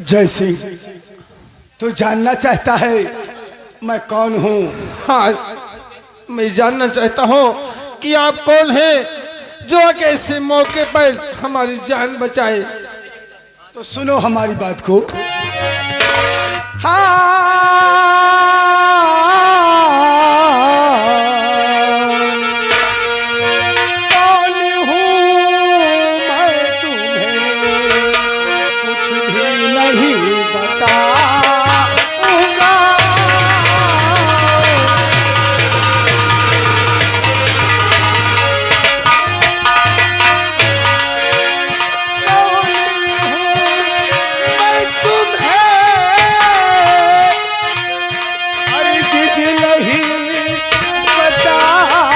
जय सिंह, तू जानना चाहता है मैं कौन हूँ? हाँ, मैं जानना चाहता हूँ कि आप कौन हैं जो ऐसे मौके पर हमारी जान बचाए। तो सुनो हमारी बात को। हाँ, कौन हूँ मैं तुम्हें कुछ भी नहीं बताऊंगा। कौन हूँ मैं तुम्हें हरगिज़ नहीं बताऊंगा।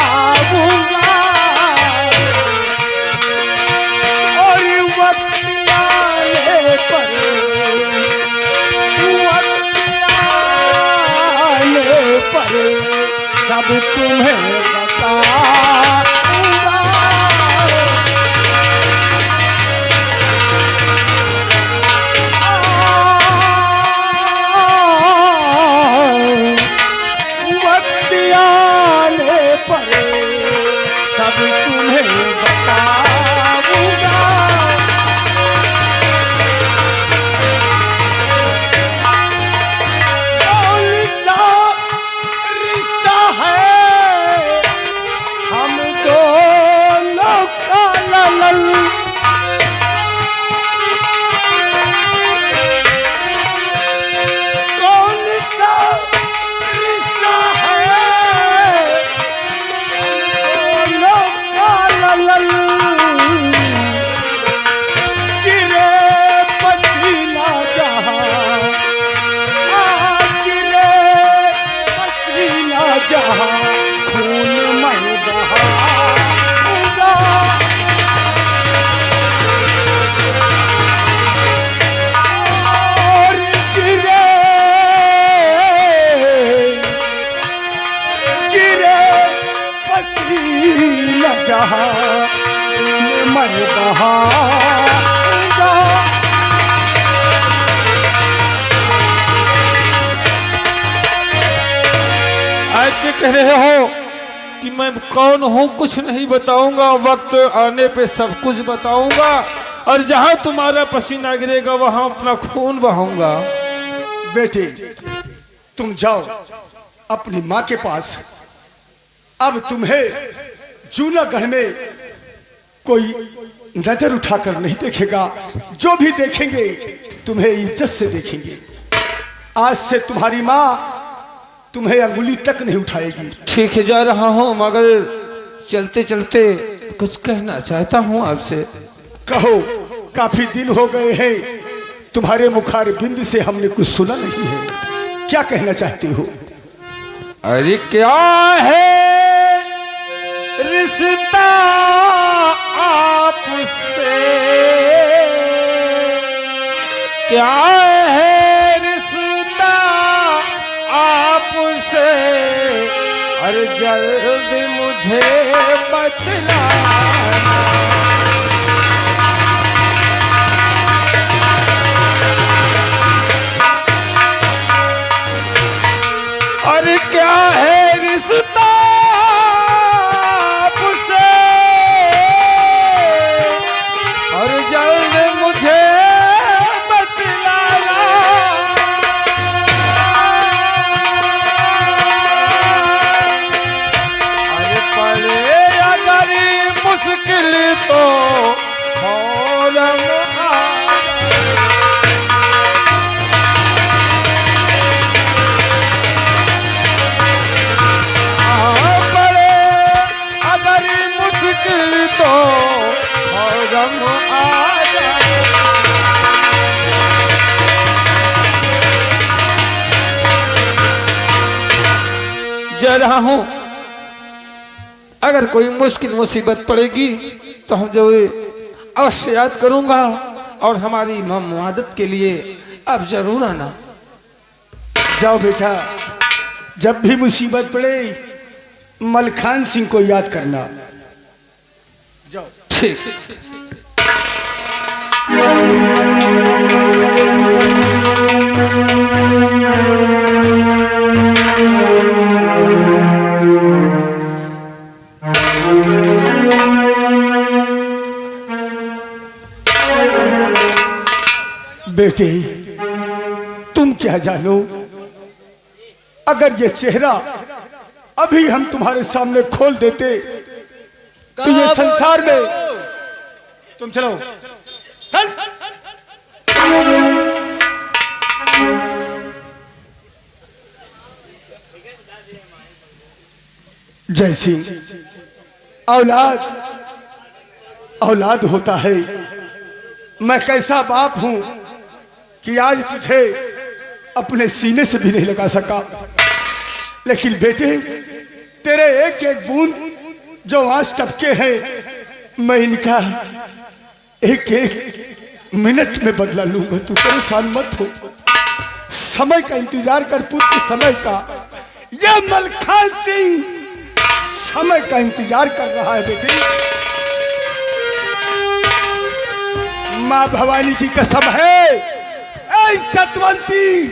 और वक्त आने पर, वक्त आने पर सब तुम्हें बताऊंगा। वक्त आने पर सब तुम्हें बताऊंगा। कौन सा रिश्ता है हम दोनों का ललन, कौन सा रिश्ता है हम दोनों का ललन। गिरे पसीना जहाँ, गिरे पसीना जहाँ खून मैं बहाऊंगा। और गिरे, गिरे पसीना जहाँ खून मैं बहाऊंगा। आज के कह रहे हो कि मैं कौन हूँ कुछ नहीं बताऊंगा, वक्त आने पे सब कुछ बताऊंगा, और जहाँ तुम्हारा पसीना गिरेगा वहाँ अपना खून बहाऊंगा। बेटे, तुम जाओ अपनी माँ के पास। अब तुम्हें जूनागढ़ में कोई नजर उठाकर नहीं देखेगा। जो भी देखेंगे तुम्हें इज्जत से देखेंगे। आज से तुम्हारी माँ तुम्हें अंगुली तक नहीं उठाएगी। ठीक है, जा रहा हूँ, मगर चलते चलते कुछ कहना चाहता हूँ आपसे। कहो, काफी दिन हो गए हैं तुम्हारे मुखार बिंद से हमने कुछ सुना नहीं है। क्या कहना चाहते हो? अरे क्या है रिश्ता आपसे, क्या है रिश्ता आपसे, अरे जल्द मुझे बतलाना। अरे क्या है रिश्ता आपसे, और जल्द मुझे बतलाना। अरे पड़े अगर मुश्किल तो फौरन तो फौरन आ जाए। जा रहा हूँ, अगर कोई मुश्किल मुसीबत पड़ेगी तो हम जो अवश्य याद करूंगा, और हमारी मदद के लिए आप जरूर आना। जाओ बेटा, जब भी मुसीबत पड़े मलखान सिंह को याद करना। जाओ। ठीक। बेटे, तुम क्या जानो, अगर ये चेहरा अभी हम तुम्हारे सामने खोल देते तो ये संसार में, तुम चलो चल। जय सिंह, औलाद औलाद होता है। मैं कैसा बाप हूं कि आज तुझे अपने सीने से भी नहीं लगा सका, लेकिन बेटे तेरे एक एक बूंद जो आंस टपके हैं, मैं इनका एक एक मिनट में बदला लूंगा। तू परेशान मत हो, समय का इंतजार कर पुत्र, समय का। यह मलखान सिंह समय का इंतजार कर रहा है बेटे। मां भवानी जी कसम है, ऐ सतवंती,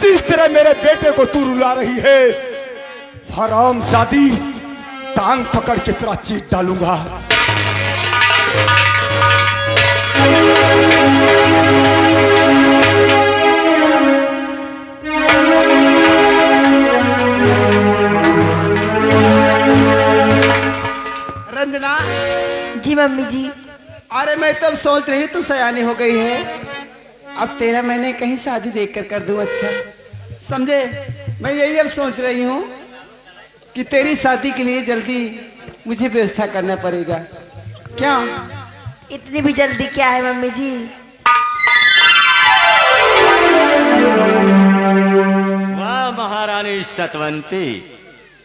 जिस तरह मेरे बेटे को तू रुला रही है, हरामजादी, टांग पकड़ के तेरा चीट डालूंगा। रंजना। जी मम्मी जी। अरे मैं तब सोच रही तू सयानी हो गई है, अब 13 महीने कहीं शादी देखकर कर दूं। अच्छा समझे, मैं यही अब सोच रही हूँ कि तेरी शादी के लिए जल्दी मुझे व्यवस्था करना पड़ेगा। क्या इतनी भी जल्दी क्या है मम्मी जी? वाह महारानी सतवंती,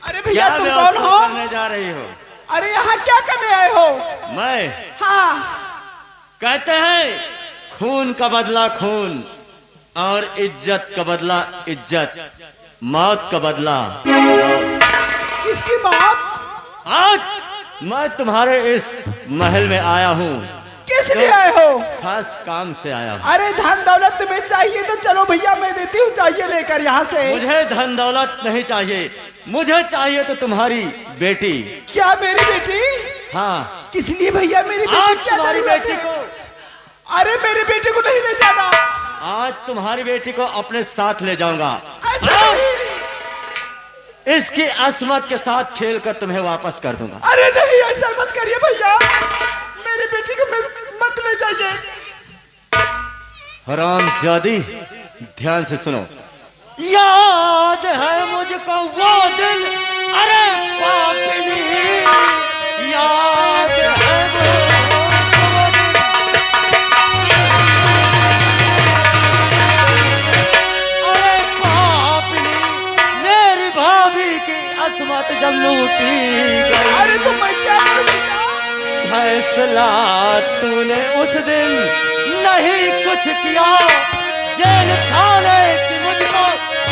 अरे भैया क्या तुम व्यवस्था कौन हो? करने जा रही हो? अरे यहाँ क्या करने आए हो? मैं, हाँ, कहते हैं खून का बदला खून और इज्जत का बदला इज्जत, मौत का बदला मौत। किसकी मौत? आज मैं तुम्हारे इस महल में आया हूँ, किस लिए आए हो? खास काम से आया हूँ। अरे धन दौलत तुम्हें चाहिए तो चलो भैया मैं देती हूँ, चाहिए लेकर यहाँ से। मुझे धन दौलत नहीं चाहिए, मुझे चाहिए तो तुम्हारी बेटी। क्या मेरी बेटी? हाँ, किस लिए भैया मेरी आज बेटी? क्या तुम्हारी जरूरत बेटी है? को, अरे मेरी बेटी को नहीं ले जाना। आज तुम्हारी बेटी को अपने साथ ले जाऊंगा। ऐसा नहीं। इसकी असमत के साथ खेलकर तुम्हें वापस कर दूंगा। अरे नहीं, ऐसा मत करिए भैया, मेरी बेटी को मत ले जाइए। हरामजादी, ध्यान से सुनो। याद है मुझको वो दिन, अरे पापिनी, याद है मुझको वो दिन। अरे पापिनी, मेरी भाभी की असमत जब लूटी गई। अरे तो मैं क्या करूं भैया? फैसला तूने उस दिन नहीं कुछ किया, जेल खाने की मुझको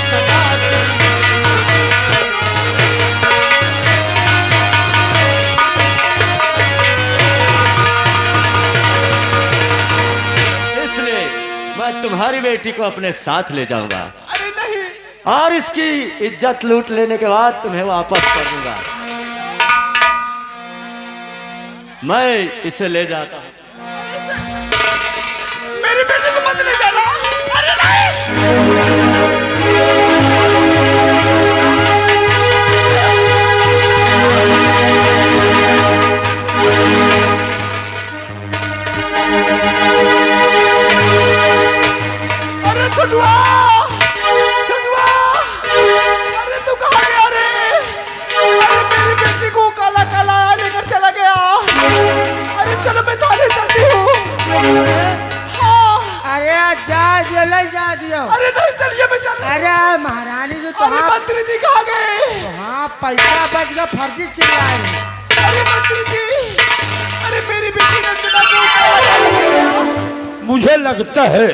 सजा दी। इसलिए मैं तुम्हारी बेटी को अपने साथ ले जाऊंगा। अरे नहीं। और इसकी इज्जत लूट लेने के बाद तुम्हें वापस कर दूंगा। मैं इसे ले जाता हूं। मेरी बेटी को मत ले जाना। अरे नहीं। अरे छुटवा, छुटवा, अरे तू कहाँ गया रे? अरे मेरी बेटी को काला काला लेकर चला गया। अरे चलो मैं थाने चलती हूँ। हाँ। अरे जा दियो, ले जा दियो। अरे नहीं चलिए, मैं चल। अरे महारानी जो अरे मंत्री जी कहाँ गए? हाँ पैसा बच गया, फर्जी चिल्लाए। अरे मंत्री जी, अरे मेरी बेटी रंजना को काला। मुझे लगता है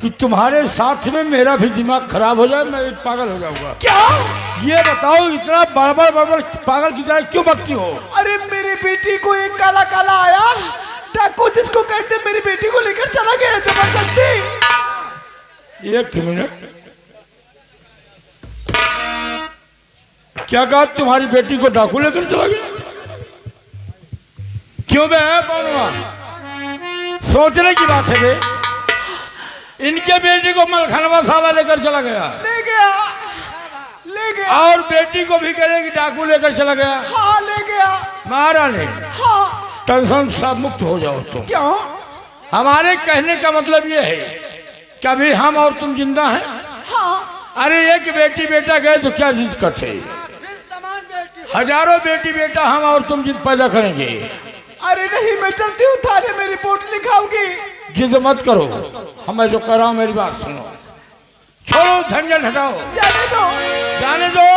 कि तुम्हारे साथ में मेरा भी दिमाग खराब हो जाए, मैं भी पागल हो जाऊंगा। क्या? ये बताओ, इतना बड़बड़ बड़बड़ पागल की तरह क्यों बकती हो? अरे मेरी बेटी को एक काला काला आया, डाकू जिसको कहते हैं, मेरी बेटी को लेकर चला गया जबरदस्ती। एक मिनट, क्या कहा? तुम्हारी बेटी को डाकू लेकर चला गया? क्यों बे है? सोचने की बात है बे। इनके बेटी को मलखनवा साला लेकर चला गया ले गया, ले गया। और बेटी को भी करेगी डाकू लेकर चला गया। हाँ ले गया। महारानी हाँ। टेंशन सब मुक्त हो जाओ तुम। क्यों? हमारे कहने का मतलब ये है कि अभी हम और तुम जिंदा हैं। हाँ। अरे एक बेटी बेटा गए तो क्या जिद करते, हजारों बेटी बेटा हम और तुम जिद पैदा करेंगे। अरे नहीं, मैं चलती हूँ थाने में रिपोर्ट लिखाऊंगी। जिद मत करो, हमें जो कर रहा हूं मेरी बात सुनो। छोड़ो झंझट हटाओ, जाने दो, जाने दो।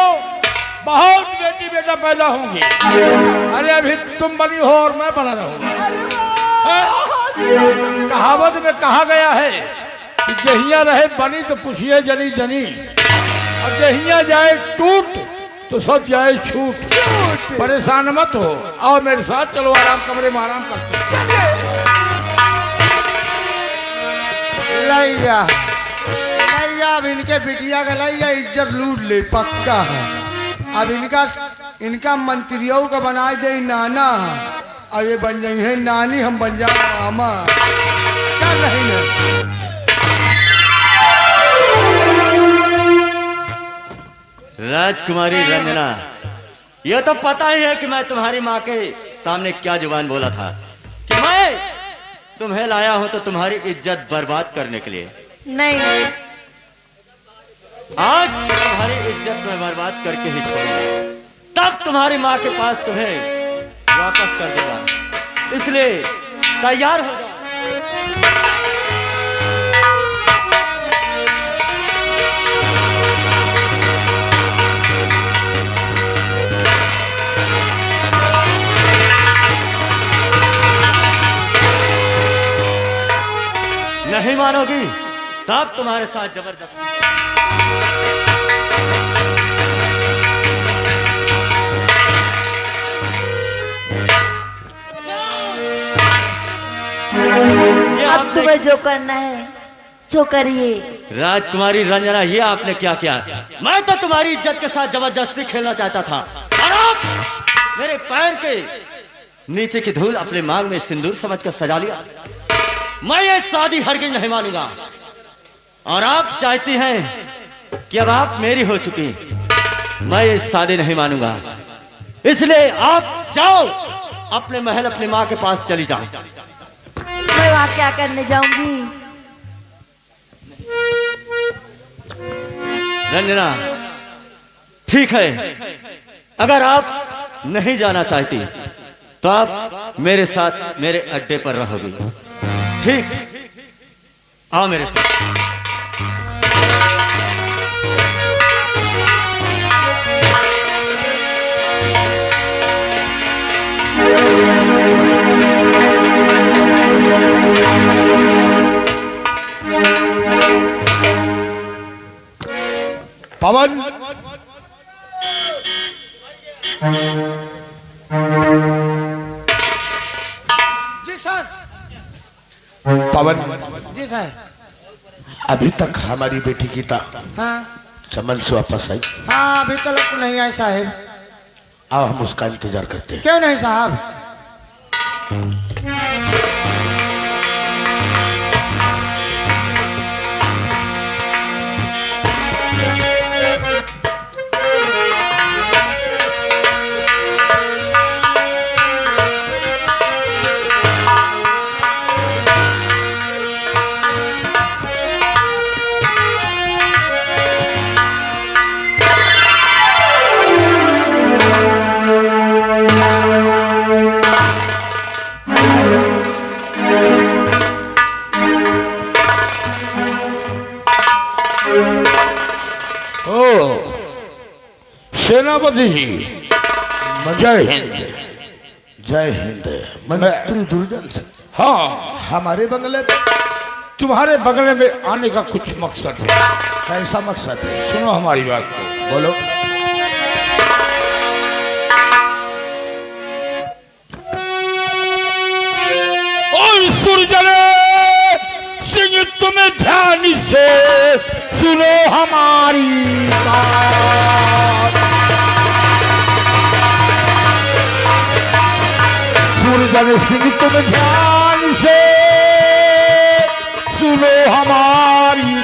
बहुत बेटी बेटा पैदा होंगे। अरे अभी तुम बनी हो और मैं बना रहूंगा। कहावत में कहा गया है कि जहिया रहे बनी तो पूछिए जनी जनी, और जहिया जाए टूट तो सब जाए छूट। परेशान मत हो, आओ मेरे साथ, चलो आराम कमरे में आराम करते हैं। लैया लैया, अब इनके बिटिया का लैया इज्जत लूट ले पक्का है। अब इनका मंत्रियों का बनाए दे नाना, और ये बन जाए है नानी, हम बन जाए मामा। चल नहीं ना। राजकुमारी रंजना, यह तो पता ही है कि मैं तुम्हारी माँ के सामने क्या जुबान बोला था कि मैं तुम्हें लाया हूं तो तुम्हारी इज्जत बर्बाद करने के लिए। नहीं, आज तुम्हारी इज्जत मैं बर्बाद करके ही छोड़ूंगा, तब तुम्हारी माँ के पास तुम्हें वापस कर दूंगा। इसलिए तैयार हो जाओ। नहीं मानोगी तब तुम्हारे साथ जबरदस्ती। अब तुम्हें जो करना है सो करिए। राजकुमारी रंजना, ये आपने क्या किया? मैं तो तुम्हारी इज्जत के साथ जबरदस्ती खेलना चाहता था, और आप मेरे पैर के नीचे की धूल अपने मांग में सिंदूर समझकर सजा लिया। मैं ये शादी हरगिज नहीं मानूंगा, और आप चाहती हैं कि अब आप मेरी हो चुकी, मैं ये शादी नहीं मानूंगा। इसलिए आप जाओ अपने महल, अपनी माँ के पास चली जाओ। मैं वहाँ क्या करने जाऊंगी? रंजना, ठीक है, अगर आप नहीं जाना चाहती तो आप मेरे साथ मेरे अड्डे पर रहोगी। ठीक, आओ मेरे साथ। पवन, जी सर। पवन जी सर। अभी तक हमारी बेटी गीता हाँ चमन से वापस आई? हाँ, अभी तक नहीं आए साहब। आओ हम उसका इंतजार करते हैं। क्यों नहीं साहब? सेनापति जी, जय हिंद। जय हिंद। मंत्री दुर्जन सिंह, हाँ, हमारे बंगले में तुम्हारे बगले में आने का कुछ मकसद है। कैसा मकसद है? सुनो हमारी बात को। बोलो। और सुरजने सिंह, तुम्हें ध्यान से सुनो हमारी बात। सुरजने सिंह, तुम्हें ध्यान से सुनो हमारी